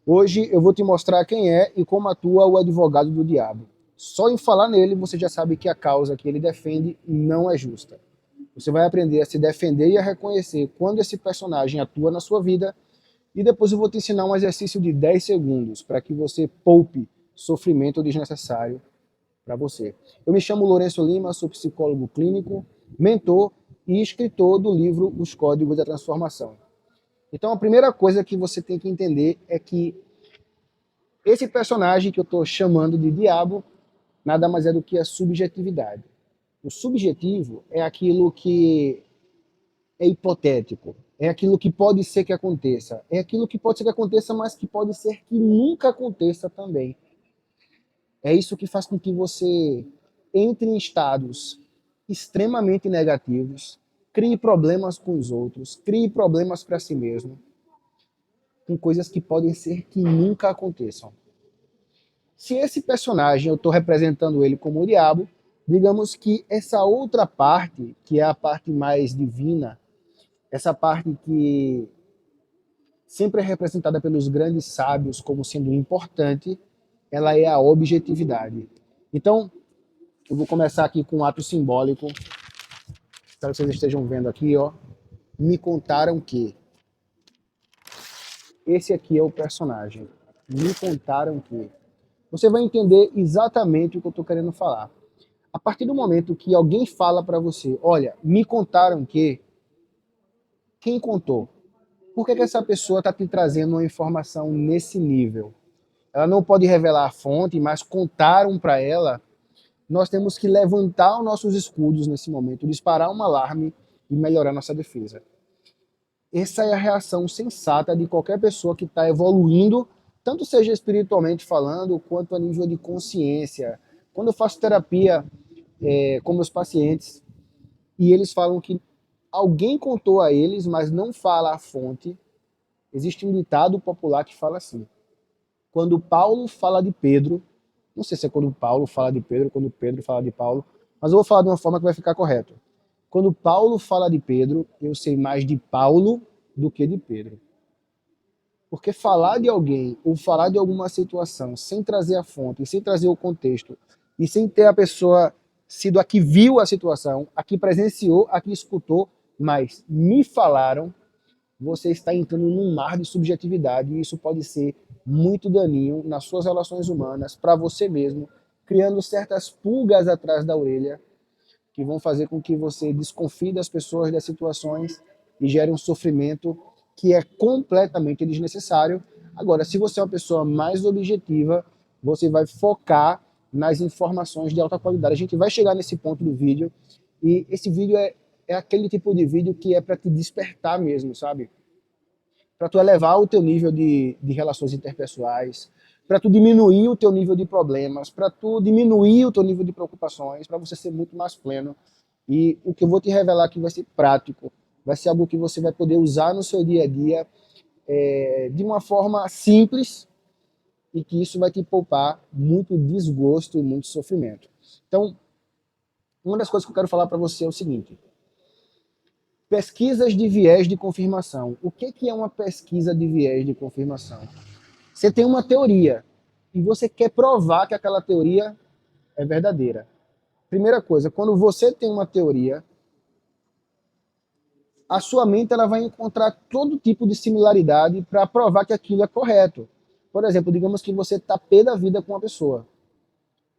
Hoje eu vou te mostrar quem é e como atua o advogado do diabo. Só em falar nele você já sabe que a causa que ele defende não é justa. Você vai aprender a se defender e a reconhecer quando esse personagem atua na sua vida, e depois eu vou te ensinar um exercício de 10 segundos para que você poupe sofrimento desnecessário para você. Eu me chamo Lourenço Lima, sou psicólogo clínico, mentor e escritor do livro Os Códigos da Transformação. Então a primeira coisa que você tem que entender é que esse personagem que eu estou chamando de diabo nada mais é do que a subjetividade. O subjetivo é aquilo que é hipotético, é aquilo que pode ser que aconteça, é aquilo que pode ser que aconteça, mas que pode ser que nunca aconteça também. É isso que faz com que você entre em estados extremamente negativos, crie problemas com os outros, crie problemas para si mesmo, com coisas que podem ser que nunca aconteçam. Se esse personagem eu estou representando ele como o diabo, digamos que essa outra parte, que é a parte mais divina, essa parte que sempre é representada pelos grandes sábios como sendo importante, ela é a objetividade. Então, eu vou começar aqui com um ato simbólico. Espero que vocês estejam vendo aqui, ó. Me contaram que esse aqui é o personagem. Me contaram que. Você vai entender exatamente o que eu estou querendo falar. A partir do momento que alguém fala para você, olha, me contaram que, quem contou? Por que essa pessoa está te trazendo uma informação nesse nível? Ela não pode revelar a fonte, mas contaram para ela. Nós temos que levantar os nossos escudos nesse momento, disparar um alarme e melhorar nossa defesa. Essa é a reação sensata de qualquer pessoa que está evoluindo, tanto seja espiritualmente falando, quanto a nível de consciência. Quando eu faço terapia com meus pacientes, e eles falam que alguém contou a eles, mas não fala a fonte, existe um ditado popular que fala assim: quando Paulo fala de Pedro, não sei se é quando Paulo fala de Pedro, quando Pedro fala de Paulo, mas eu vou falar de uma forma que vai ficar correto. Quando Paulo fala de Pedro, eu sei mais de Paulo do que de Pedro. Porque falar de alguém ou falar de alguma situação sem trazer a fonte, sem trazer o contexto, e sem ter a pessoa sido a que viu a situação, a que presenciou, a que escutou, mas me falaram, você está entrando num mar de subjetividade e isso pode ser muito daninho nas suas relações humanas, para você mesmo, criando certas pulgas atrás da orelha que vão fazer com que você desconfie das pessoas, das situações e gere um sofrimento que é completamente desnecessário. Agora, se você é uma pessoa mais objetiva, você vai focar nas informações de alta qualidade. A gente vai chegar nesse ponto do vídeo e esse vídeo é aquele tipo de vídeo que é para te despertar mesmo, sabe? Para tu elevar o teu nível de relações interpessoais, para tu diminuir o teu nível de problemas, para tu diminuir o teu nível de preocupações, para você ser muito mais pleno. E o que eu vou te revelar aqui vai ser prático, vai ser algo que você vai poder usar no seu dia a dia de uma forma simples e que isso vai te poupar muito desgosto e muito sofrimento. Então, uma das coisas que eu quero falar para você é o seguinte: pesquisas de viés de confirmação. O que é uma pesquisa de viés de confirmação? Você tem uma teoria e você quer provar que aquela teoria é verdadeira. Primeira coisa, quando você tem uma teoria, a sua mente ela vai encontrar todo tipo de similaridade para provar que aquilo é correto. Por exemplo, digamos que você está pé da vida com uma pessoa.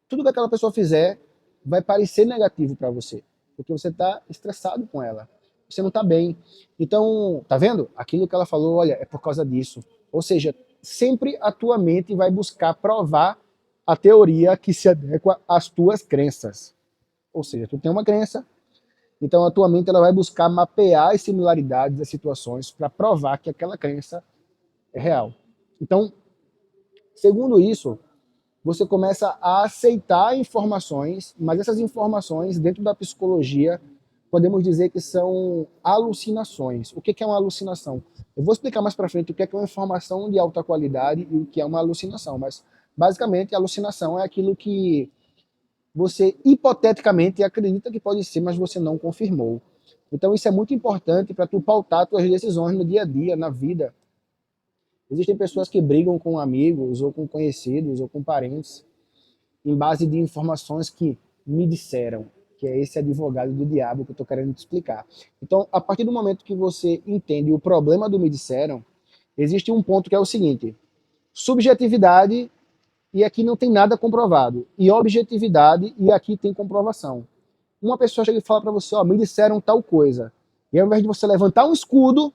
Tudo que aquela pessoa fizer vai parecer negativo para você, porque você está estressado com ela. Você não está bem. Então, tá vendo? Aquilo que ela falou, olha, é por causa disso. Ou seja, sempre a tua mente vai buscar provar a teoria que se adequa às tuas crenças. Ou seja, tu tem uma crença, então a tua mente ela vai buscar mapear as similaridades das situações para provar que aquela crença é real. Então, segundo isso, você começa a aceitar informações, mas essas informações, dentro da psicologia, podemos dizer que são alucinações. O que é uma alucinação? Eu vou explicar mais para frente o que é uma informação de alta qualidade e o que é uma alucinação, mas basicamente a alucinação é aquilo que você hipoteticamente acredita que pode ser, mas você não confirmou. Então isso é muito importante para tu pautar tuas decisões no dia a dia, na vida. Existem pessoas que brigam com amigos, ou com conhecidos, ou com parentes, em base de informações que me disseram, que é esse advogado do diabo que eu estou querendo te explicar. Então, a partir do momento que você entende o problema do me disseram, existe um ponto que é o seguinte: subjetividade, e aqui não tem nada comprovado, e objetividade, e aqui tem comprovação. Uma pessoa chega e fala para você, ó, me disseram tal coisa, e ao invés de você levantar um escudo,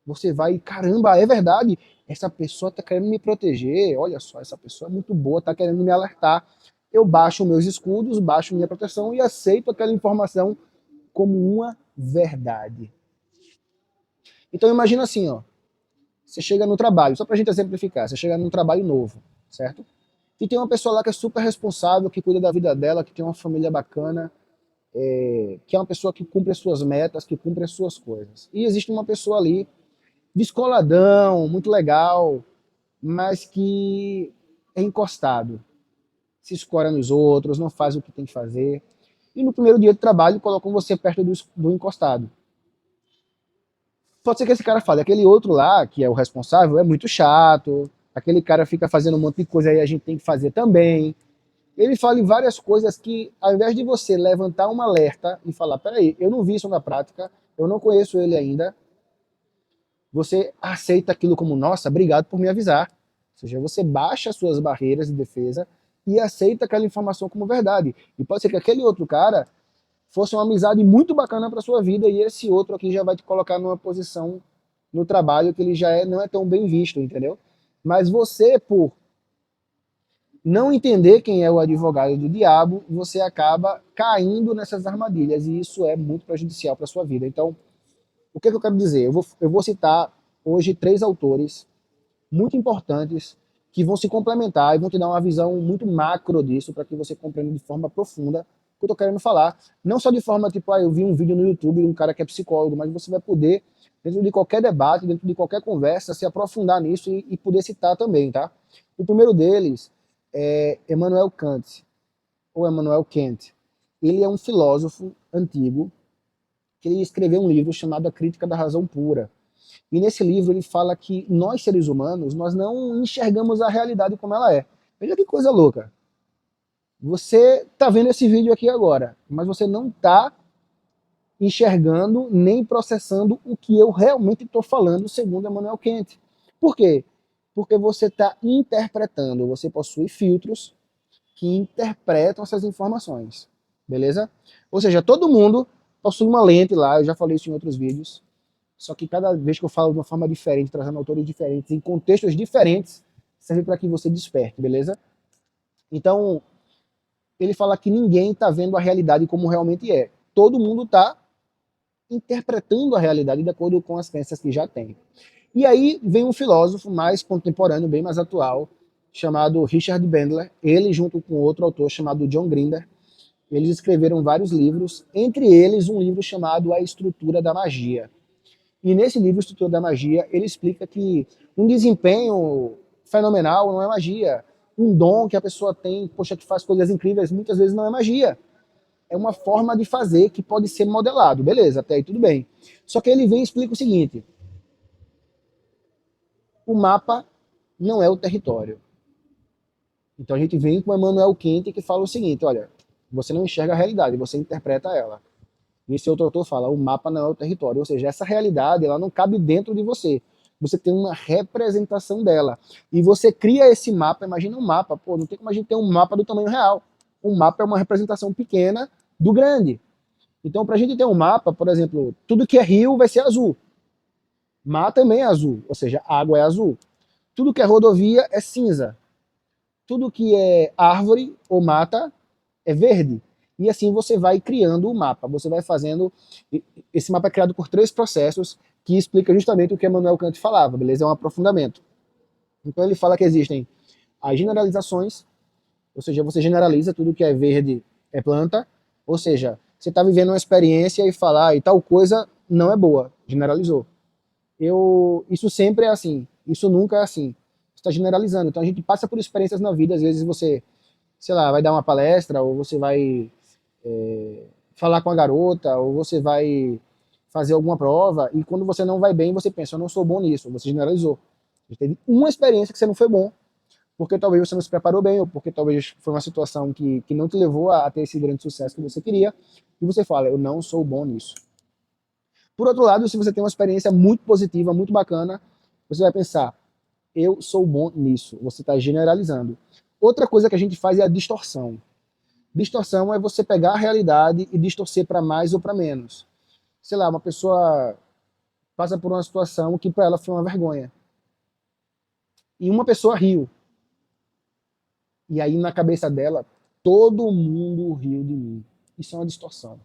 você vai, caramba, é verdade, essa pessoa está querendo me proteger, olha só, essa pessoa é muito boa, está querendo me alertar. Eu baixo meus escudos, baixo minha proteção e aceito aquela informação como uma verdade. Então imagina assim, ó, você chega no trabalho, só para a gente exemplificar, você chega num trabalho novo, certo? E tem uma pessoa lá que é super responsável, que cuida da vida dela, que tem uma família bacana, que é uma pessoa que cumpre as suas metas, que cumpre as suas coisas. E existe uma pessoa ali, descoladão, muito legal, mas que é encostado, se escora nos outros, não faz o que tem que fazer. E no primeiro dia de trabalho colocam você perto do encostado. Pode ser que esse cara fale, aquele outro lá, que é o responsável, é muito chato, aquele cara fica fazendo um monte de coisa aí, a gente tem que fazer também. Ele fala várias coisas que, ao invés de você levantar um alerta e falar, peraí, eu não vi isso na prática, eu não conheço ele ainda, você aceita aquilo como, nossa, obrigado por me avisar. Ou seja, você baixa as suas barreiras de defesa e aceita aquela informação como verdade. E pode ser que aquele outro cara fosse uma amizade muito bacana para sua vida e esse outro aqui já vai te colocar numa posição no trabalho que ele já não é tão bem visto, entendeu? Mas você, por não entender quem é o advogado do diabo, você acaba caindo nessas armadilhas e isso é muito prejudicial para sua vida. Então, o que eu quero dizer? Eu vou citar hoje 3 autores muito importantes que vão se complementar e vão te dar uma visão muito macro disso para que você compreenda de forma profunda o que eu estou querendo falar. Não só de forma tipo, eu vi um vídeo no YouTube de um cara que é psicólogo, mas você vai poder, dentro de qualquer debate, dentro de qualquer conversa, se aprofundar nisso e poder citar também, tá? O primeiro deles é Immanuel Kant, ou Immanuel Kant. Ele é um filósofo antigo que ele escreveu um livro chamado A Crítica da Razão Pura. E nesse livro ele fala que nós, seres humanos, nós não enxergamos a realidade como ela é. Veja que coisa louca. Você está vendo esse vídeo aqui agora, mas você não está enxergando nem processando o que eu realmente estou falando, segundo Immanuel Kant. Por quê? Porque você está interpretando, você possui filtros que interpretam essas informações, beleza? Ou seja, todo mundo possui uma lente lá, eu já falei isso em outros vídeos, só que cada vez que eu falo de uma forma diferente, trazendo autores diferentes, em contextos diferentes, serve para que você desperte, beleza? Então, ele fala que ninguém está vendo a realidade como realmente é. Todo mundo está interpretando a realidade de acordo com as crenças que já tem. E aí vem um filósofo mais contemporâneo, bem mais atual, chamado Richard Bandler, ele junto com outro autor chamado John Grinder, eles escreveram vários livros, entre eles um livro chamado A Estrutura da Magia. E nesse livro, Estrutura da Magia, ele explica que um desempenho fenomenal não é magia. Um dom que a pessoa tem, poxa, que faz coisas incríveis, muitas vezes não é magia. É uma forma de fazer que pode ser modelado. Beleza, até aí tudo bem. Só que ele vem e explica o seguinte: o mapa não é o território. Então a gente vem com o Immanuel Kant que fala o seguinte, olha, você não enxerga a realidade, você interpreta ela. E esse outro autor fala, o mapa não é o território, ou seja, essa realidade ela não cabe dentro de você. Você tem uma representação dela. E você cria esse mapa, imagina um mapa, pô, não tem como a gente ter um mapa do tamanho real. Um mapa é uma representação pequena do grande. Então, para a gente ter um mapa, por exemplo, tudo que é rio vai ser azul. Mar também é azul, ou seja, água é azul. Tudo que é rodovia é cinza. Tudo que é árvore ou mata é verde. E assim você vai criando o mapa, você vai fazendo. Esse mapa é criado por 3 processos que explica justamente o que Immanuel Kant falava, beleza? É um aprofundamento. Então ele fala que existem as generalizações, ou seja, você generaliza tudo que é verde é planta, ou seja, você está vivendo uma experiência e falar e tal coisa não é boa, generalizou. Isso sempre é assim, isso nunca é assim. Você está generalizando. Então a gente passa por experiências na vida, às vezes você, sei lá, vai dar uma palestra, ou você vai falar com a garota, ou você vai fazer alguma prova, e quando você não vai bem, você pensa, eu não sou bom nisso, você generalizou. Você teve uma experiência que você não foi bom, porque talvez você não se preparou bem, ou porque talvez foi uma situação que não te levou a ter esse grande sucesso que você queria, e você fala, eu não sou bom nisso. Por outro lado, se você tem uma experiência muito positiva, muito bacana, você vai pensar, eu sou bom nisso. Você está generalizando. Outra coisa que a gente faz é a distorção. Distorção é você pegar a realidade e distorcer para mais ou para menos. Sei lá, uma pessoa passa por uma situação que para ela foi uma vergonha. E uma pessoa riu. E aí na cabeça dela, todo mundo riu de mim. Isso é uma distorção.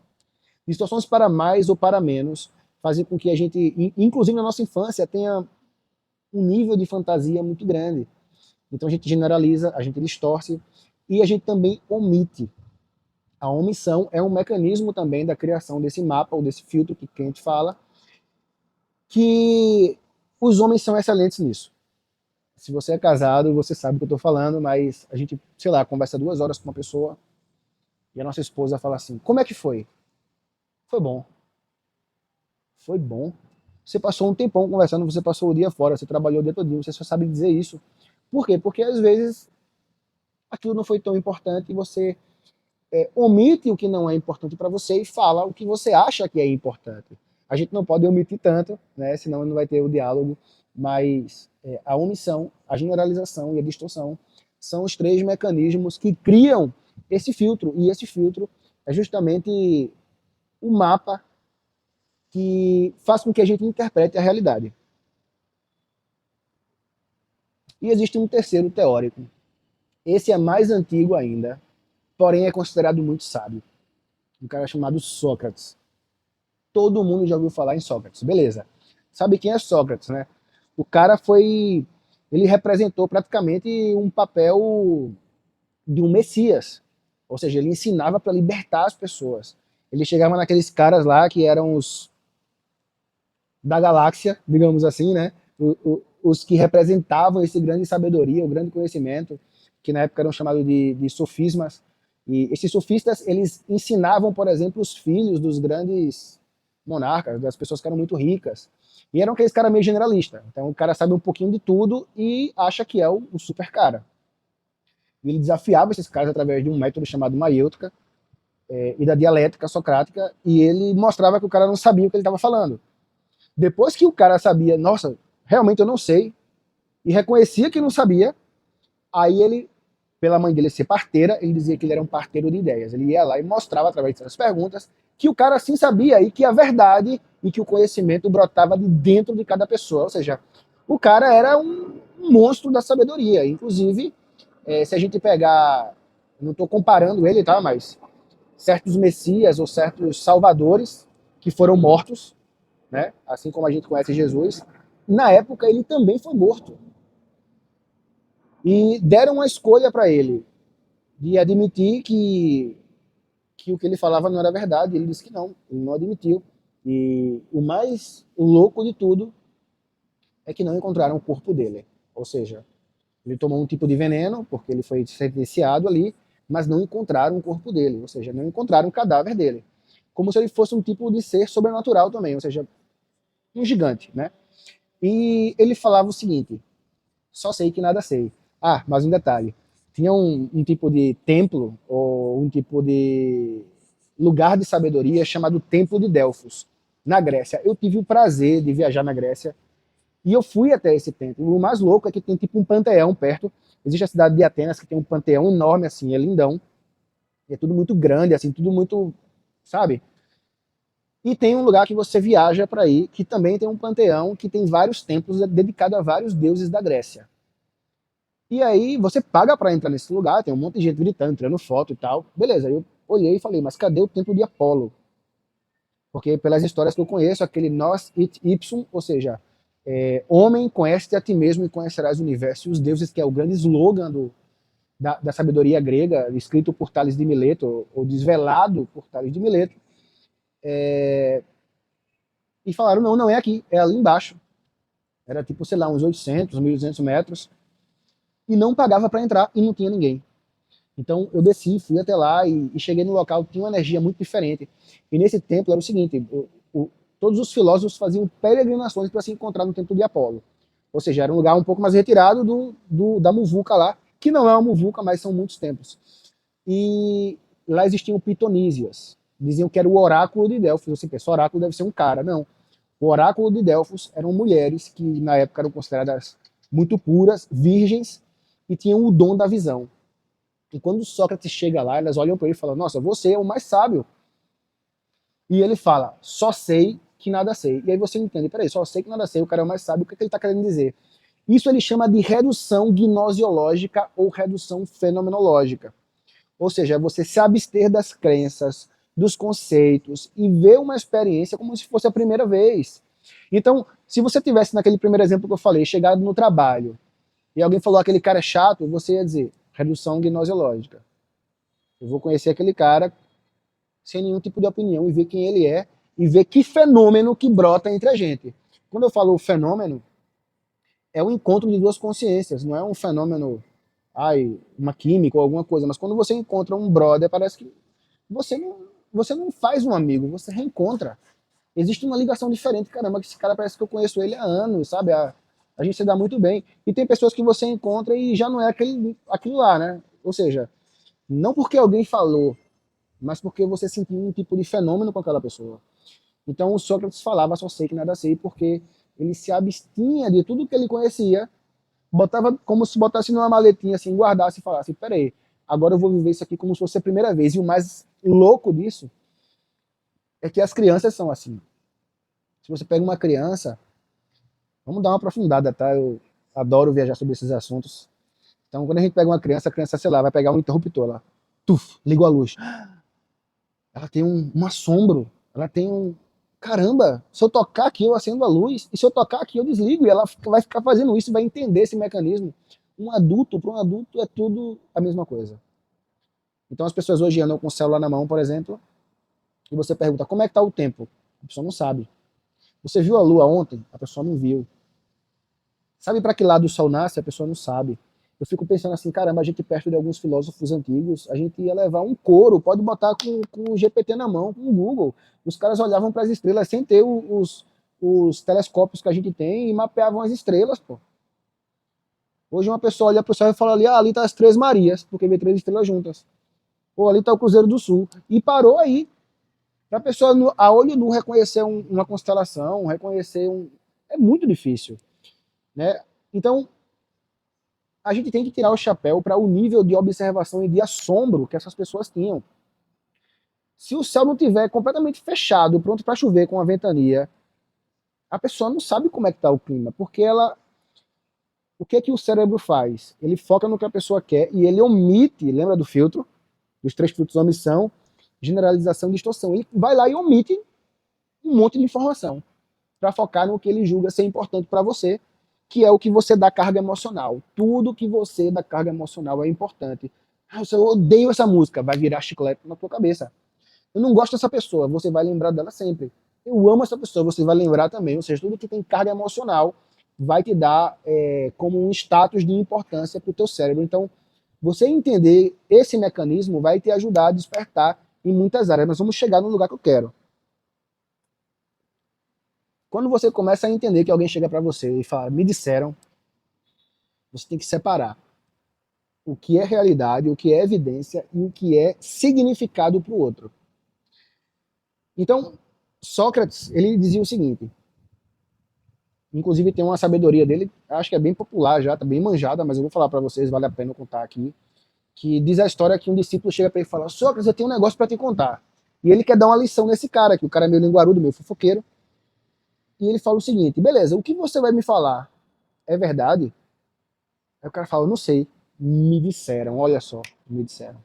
Distorções para mais ou para menos fazem com que a gente, inclusive na nossa infância, tenha um nível de fantasia muito grande. Então a gente generaliza, a gente distorce e a gente também omite. A omissão é um mecanismo também da criação desse mapa ou desse filtro que a gente fala, que os homens são excelentes nisso. Se você é casado, você sabe o que eu estou falando, mas a gente, sei lá, conversa 2 horas com uma pessoa e a nossa esposa fala assim, como é que foi? Foi bom. Foi bom. Você passou um tempão conversando, você passou o dia fora, você trabalhou o dia todo, você só sabe dizer isso. Por quê? Porque às vezes aquilo não foi tão importante e você omite o que não é importante para você e fala o que você acha que é importante. A gente não pode omitir tanto, né? Senão não vai ter o diálogo, mas a omissão, a generalização e a distorção são os 3 mecanismos que criam esse filtro, e esse filtro é justamente o mapa que faz com que a gente interprete a realidade. E existe um terceiro teórico. Esse é mais antigo ainda, porém é considerado muito sábio. Um cara chamado Sócrates. Todo mundo já ouviu falar em Sócrates, beleza. Sabe quem é Sócrates, né? O cara foi... Ele representou praticamente um papel de um messias. Ou seja, ele ensinava para libertar as pessoas. Ele chegava naqueles caras lá que eram os da galáxia, digamos assim, né? Os que representavam esse grande sabedoria, o grande conhecimento, que na época eram chamados de sofismas. E esses sofistas, eles ensinavam, por exemplo, os filhos dos grandes monarcas, das pessoas que eram muito ricas. E eram aqueles caras meio generalistas. Então o cara sabe um pouquinho de tudo e acha que é o super cara. E ele desafiava esses caras através de um método chamado maiêutica e da dialética socrática, e ele mostrava que o cara não sabia o que ele estava falando. Depois que o cara sabia, nossa, realmente eu não sei, e reconhecia que não sabia, aí ele, pela mãe dele ser parteira, ele dizia que ele era um parteiro de ideias. Ele ia lá e mostrava através das perguntas que o cara sim sabia e que a verdade e que o conhecimento brotava de dentro de cada pessoa. Ou seja, o cara era um monstro da sabedoria. Inclusive, se a gente pegar, não estou comparando ele, tá, mas certos messias ou certos salvadores que foram mortos, né, assim como a gente conhece Jesus, na época ele também foi morto. E deram uma escolha para ele de admitir que o que ele falava não era verdade. Ele disse que não, ele não admitiu. E o mais louco de tudo é que não encontraram o corpo dele. Ou seja, ele tomou um tipo de veneno, porque ele foi sentenciado ali, mas não encontraram o corpo dele. Ou seja, não encontraram o cadáver dele. Como se ele fosse um tipo de ser sobrenatural também, ou seja, um gigante, né? E ele falava o seguinte, só sei que nada sei. Ah, mas um detalhe, tinha um tipo de templo, ou um tipo de lugar de sabedoria chamado Templo de Delfos, na Grécia. Eu tive o prazer de viajar na Grécia, e eu fui até esse templo. O mais louco é que tem tipo um panteão perto. Existe a cidade de Atenas, que tem um panteão enorme, assim, é lindão. E é tudo muito grande, assim, tudo muito, sabe? E tem um lugar que você viaja para ir, que também tem um panteão, que tem vários templos dedicados a vários deuses da Grécia. E aí você paga para entrar nesse lugar, tem um monte de gente gritando, tirando foto e tal. Beleza, eu olhei e falei, mas cadê o templo de Apolo? Porque pelas histórias que eu conheço, aquele nós it ipsum, ou seja, homem, conhece-te a ti mesmo e conhecerás o universo e os deuses, que é o grande slogan da sabedoria grega, escrito por Tales de Mileto, ou desvelado por Tales de Mileto. E falaram, não, não é aqui, é ali embaixo. Era tipo, sei lá, uns 800, 1.200 metros. E não pagava para entrar e não tinha ninguém. Então eu desci, fui até lá e cheguei no local, tinha uma energia muito diferente. E nesse templo era o seguinte, todos os filósofos faziam peregrinações para se encontrar no templo de Apolo. Ou seja, era um lugar um pouco mais retirado da muvuca lá, que não é uma muvuca, mas são muitos templos. E lá existiam pitonísias. Diziam que era o oráculo de Delfos. Você pensa, o oráculo deve ser um cara. Não. O oráculo de Delfos eram mulheres que na época eram consideradas muito puras, virgens, e tinham o dom da visão. E quando Sócrates chega lá, elas olham para ele e falam, nossa, você é o mais sábio. E ele fala, só sei que nada sei. E aí você entende, peraí, só sei que nada sei, o cara é o mais sábio, o que ele está querendo dizer? Isso ele chama de redução gnosiológica ou redução fenomenológica. Ou seja, você se abster das crenças, dos conceitos e ver uma experiência como se fosse a primeira vez. Então, se você tivesse naquele primeiro exemplo que eu falei, chegado no trabalho, e alguém falou aquele cara é chato, você ia dizer redução gnosiológica. Eu vou conhecer aquele cara sem nenhum tipo de opinião e ver quem ele é e ver que fenômeno que brota entre a gente. Quando eu falo fenômeno, é o encontro de duas consciências, não é um fenômeno, uma química ou alguma coisa, mas quando você encontra um brother, parece que você não faz um amigo, você reencontra. Existe uma ligação diferente, caramba, que esse cara parece que eu conheço ele há anos, sabe? A gente se dá muito bem. E tem pessoas que você encontra e já não é aquilo lá, né? Ou seja, não porque alguém falou, mas porque você sentiu um tipo de fenômeno com aquela pessoa. Então o Sócrates falava, só sei que nada sei, porque ele se abstinha de tudo que ele conhecia, botava como se botasse numa maletinha assim, guardasse e falasse, peraí, agora eu vou viver isso aqui como se fosse a primeira vez. E o mais louco disso é que as crianças são assim. Se você pega uma criança, vamos dar uma aprofundada, tá? Eu adoro viajar sobre esses assuntos. Então, quando a gente pega uma criança, a criança, sei lá, vai pegar um interruptor lá. Tuf, ligou a luz. Ela tem um assombro. Ela tem um. Caramba, se eu tocar aqui, eu acendo a luz. E se eu tocar aqui, eu desligo. E ela vai ficar fazendo isso, vai entender esse mecanismo. Para um adulto, é tudo a mesma coisa. Então, as pessoas hoje andam com o celular na mão, por exemplo, e você pergunta como é que está o tempo. A pessoa não sabe. Você viu a lua ontem? A pessoa não viu. Sabe para que lado o sol nasce? A pessoa não sabe. Eu fico pensando assim, caramba, a gente perto de alguns filósofos antigos, a gente ia levar um couro, pode botar com o GPT na mão, com o Google. Os caras olhavam para as estrelas sem ter os telescópios que a gente tem e mapeavam as estrelas, pô. Hoje uma pessoa olha para o céu e fala ali, ali tá as Três Marias, porque vê três estrelas juntas. Ou ali tá o Cruzeiro do Sul. E parou aí. Para a pessoa, a olho nu, reconhecer uma constelação, reconhecer um... É muito difícil, né? Então, a gente tem que tirar o chapéu para o nível de observação e de assombro que essas pessoas tinham. Se o céu não tiver completamente fechado, pronto para chover com a ventania, a pessoa não sabe como é que está o clima, porque o que é que o cérebro faz? Ele foca no que a pessoa quer e ele omite, lembra do filtro? Dos três filtros, omissão, generalização e distorção. Ele vai lá e omite um monte de informação para focar no que ele julga ser importante para você, que é o que você dá carga emocional. Tudo que você dá carga emocional é importante. Eu odeio essa música, vai virar chiclete na tua cabeça. Eu não gosto dessa pessoa, você vai lembrar dela sempre. Eu amo essa pessoa, você vai lembrar também. Ou seja, tudo que tem carga emocional vai te dar como um status de importância para o teu cérebro. Então, você entender esse mecanismo vai te ajudar a despertar em muitas áreas. Nós vamos chegar no lugar que eu quero. Quando você começa a entender que alguém chega para você e fala, me disseram, você tem que separar o que é realidade, o que é evidência e o que é significado para o outro. Então, Sócrates, ele dizia o seguinte, inclusive tem uma sabedoria dele, acho que é bem popular já, tá bem manjada, mas eu vou falar para vocês, vale a pena contar aqui, que diz a história que um discípulo chega para ele e fala, Sócrates, eu tenho um negócio para te contar. E ele quer dar uma lição nesse cara, que o cara é meio linguarudo, meio fofoqueiro, e ele fala o seguinte, beleza, o que você vai me falar é verdade? Aí o cara fala, não sei, me disseram, olha só, me disseram.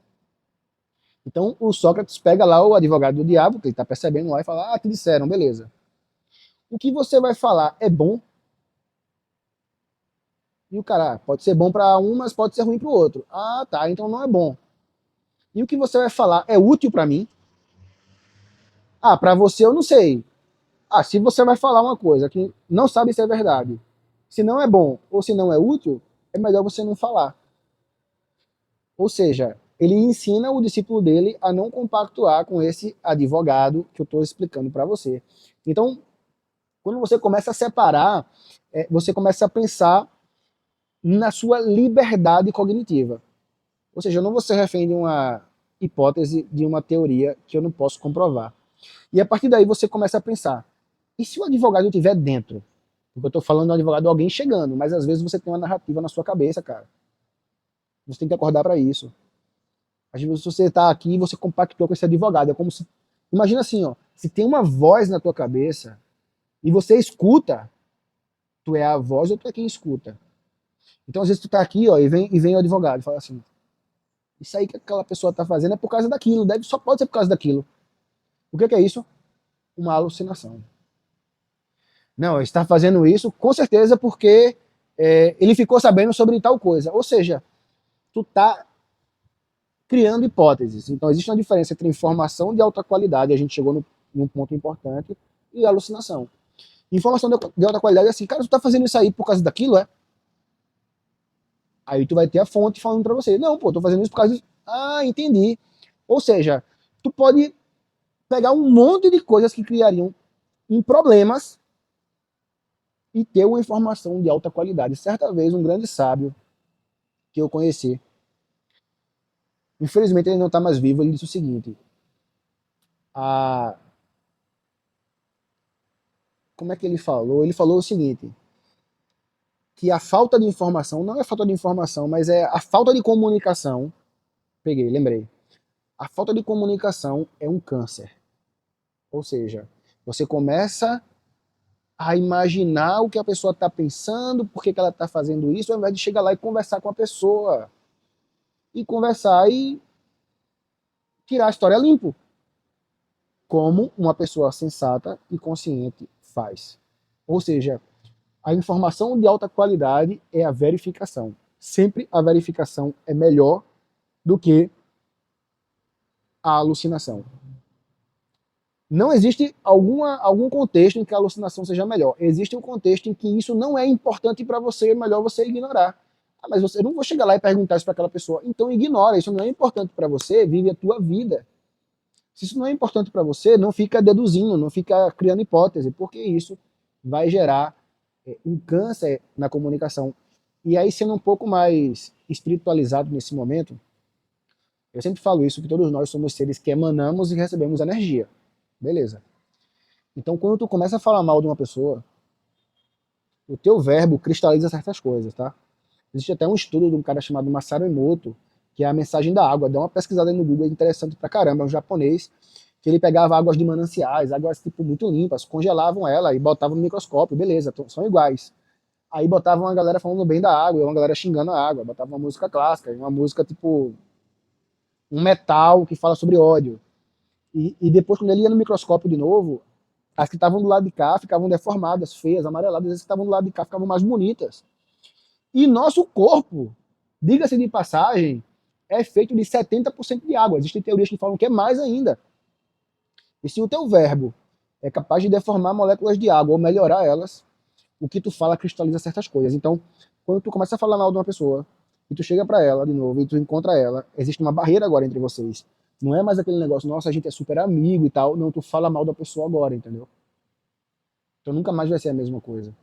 Então o Sócrates pega lá o advogado do diabo, que ele está percebendo lá, e fala, te disseram, beleza. O que você vai falar é bom? E o cara, pode ser bom para um, mas pode ser ruim para o outro. Ah, tá, então não é bom. E o que você vai falar é útil para mim? Ah, para você eu não sei. Ah, se você vai falar uma coisa que não sabe se é verdade, se não é bom ou se não é útil, é melhor você não falar. Ou seja, ele ensina o discípulo dele a não compactuar com esse advogado que eu estou explicando para você. Então, Quando você começa a separar, você começa a pensar na sua liberdade cognitiva. Ou seja, eu não vou ser refém de uma hipótese, de uma teoria que eu não posso comprovar. E a partir daí você começa a pensar, e se o advogado estiver dentro? Porque eu estou falando do advogado, alguém chegando, mas às vezes você tem uma narrativa na sua cabeça, cara. Você tem que acordar para isso. Às vezes você está aqui e você compactou com esse advogado. É como se. Imagina assim, ó. Se tem uma voz na tua cabeça e você escuta, tu é a voz ou tu é quem escuta. Então, às vezes, tu tá aqui, ó, e vem o advogado e fala assim: isso aí que aquela pessoa tá fazendo é por causa daquilo, só pode ser por causa daquilo. O que é isso? Uma alucinação. Não, ele está fazendo isso com certeza porque ele ficou sabendo sobre tal coisa. Ou seja, tu tá criando hipóteses. Então, existe uma diferença entre informação de alta qualidade, a gente chegou num ponto importante, e alucinação. Informação de alta qualidade é assim, cara, tu tá fazendo isso aí por causa daquilo, é? Aí tu vai ter a fonte falando para você, não, pô, tô fazendo isso por causa disso. Ah, entendi. Ou seja, tu pode pegar um monte de coisas que criariam problemas e ter uma informação de alta qualidade. Certa vez, um grande sábio que eu conheci, infelizmente ele não está mais vivo, ele disse o seguinte, a... como é que ele falou? Ele falou o seguinte, que a falta de informação, não é falta de informação, mas é a falta de comunicação, peguei, lembrei, a falta de comunicação é um câncer. Ou seja, você começa a imaginar o que a pessoa está pensando, por que ela está fazendo isso, ao invés de chegar lá e conversar com a pessoa. E conversar e tirar a história limpo. Como uma pessoa sensata e consciente faz. Ou seja, a informação de alta qualidade é a verificação. Sempre a verificação é melhor do que a alucinação. Não existe algum contexto em que a alucinação seja melhor. Existe um contexto em que isso não é importante para você, é melhor você ignorar. Ah, mas eu não vou chegar lá e perguntar isso para aquela pessoa. Então ignora, isso não é importante para você, vive a tua vida. Se isso não é importante para você, não fica deduzindo, não fica criando hipótese, porque isso vai gerar um câncer na comunicação. E aí, sendo um pouco mais espiritualizado nesse momento, eu sempre falo isso, que todos nós somos seres que emanamos e recebemos energia. Beleza. Então, quando tu começa a falar mal de uma pessoa, o teu verbo cristaliza certas coisas, tá? Existe até um estudo de um cara chamado Masaru Emoto, que é a mensagem da água. Dá uma pesquisada aí no Google, é interessante pra caramba, é um japonês, que ele pegava águas de mananciais, águas tipo muito limpas, congelavam ela e botavam no microscópio, beleza, são iguais. Aí botavam uma galera falando bem da água, uma galera xingando a água, botavam uma música clássica, uma música tipo um metal que fala sobre ódio. E depois, quando ele ia no microscópio de novo, as que estavam do lado de cá ficavam deformadas, feias, amareladas, as que estavam do lado de cá ficavam mais bonitas. E nosso corpo, diga-se de passagem, é feito de 70% de água. Existem teorias que falam que é mais ainda. E se o teu verbo é capaz de deformar moléculas de água ou melhorar elas, o que tu fala cristaliza certas coisas. Então, quando tu começa a falar mal de uma pessoa, e tu chega para ela de novo, e tu encontra ela, existe uma barreira agora entre vocês. Não é mais aquele negócio, nossa, a gente é super amigo e tal. Não, tu fala mal da pessoa agora, entendeu? Então nunca mais vai ser a mesma coisa.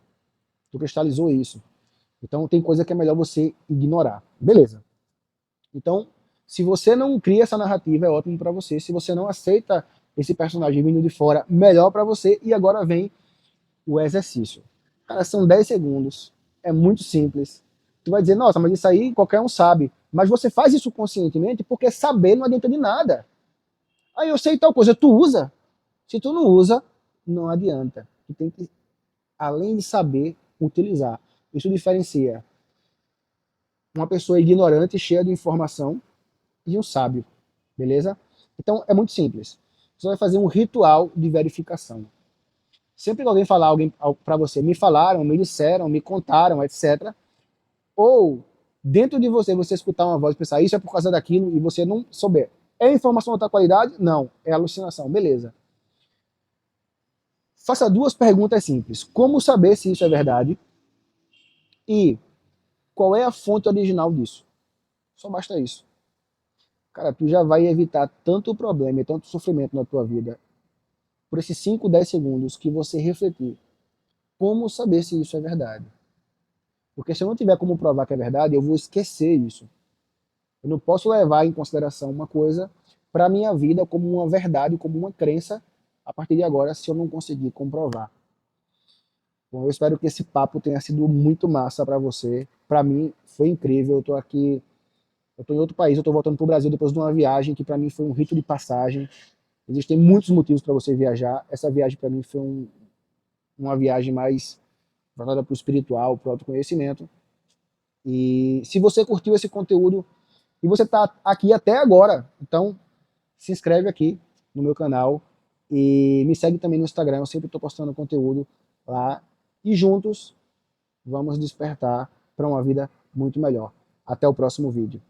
Tu cristalizou isso. Então tem coisa que é melhor você ignorar. Beleza. Então, se você não cria essa narrativa, é ótimo para você. Se você não aceita esse personagem vindo de fora, melhor para você. E agora vem o exercício. Cara, são 10 segundos. É muito simples. Tu vai dizer, nossa, mas isso aí qualquer um sabe. Mas você faz isso conscientemente porque saber não adianta de nada. Aí eu sei tal coisa, tu usa? Se tu não usa, não adianta. Tu tem que, além de saber, utilizar. Isso diferencia uma pessoa ignorante, cheia de informação, e um sábio. Beleza? Então é muito simples. Você vai fazer um ritual de verificação. Sempre que alguém falar alguém para você, me falaram, me disseram, me contaram, etc. Ou dentro de você, você escutar uma voz e pensar, isso é por causa daquilo, e você não souber. É informação de alta qualidade? Não. É alucinação. Beleza. Faça duas perguntas simples. Como saber se isso é verdade? E qual é a fonte original disso? Só basta isso. Cara, tu já vai evitar tanto problema e tanto sofrimento na tua vida por esses 5, 10 segundos que você refletir. como saber se isso é verdade. Porque se eu não tiver como provar que é verdade, eu vou esquecer isso. Eu não posso levar em consideração uma coisa para a minha vida como uma verdade, como uma crença, a partir de agora, se eu não conseguir comprovar. Bom, eu espero que esse papo tenha sido muito massa para você. Para mim, foi incrível. Eu estou aqui, eu estou em outro país, eu estou voltando para o Brasil depois de uma viagem que para mim foi um rito de passagem. Existem muitos motivos para você viajar. Essa viagem para mim foi uma viagem mais voltada para o espiritual, para o autoconhecimento. E se você curtiu esse conteúdo e você está aqui até agora, então se inscreve aqui no meu canal e me segue também no Instagram. Eu sempre estou postando conteúdo lá. E juntos vamos despertar para uma vida muito melhor. Até o próximo vídeo.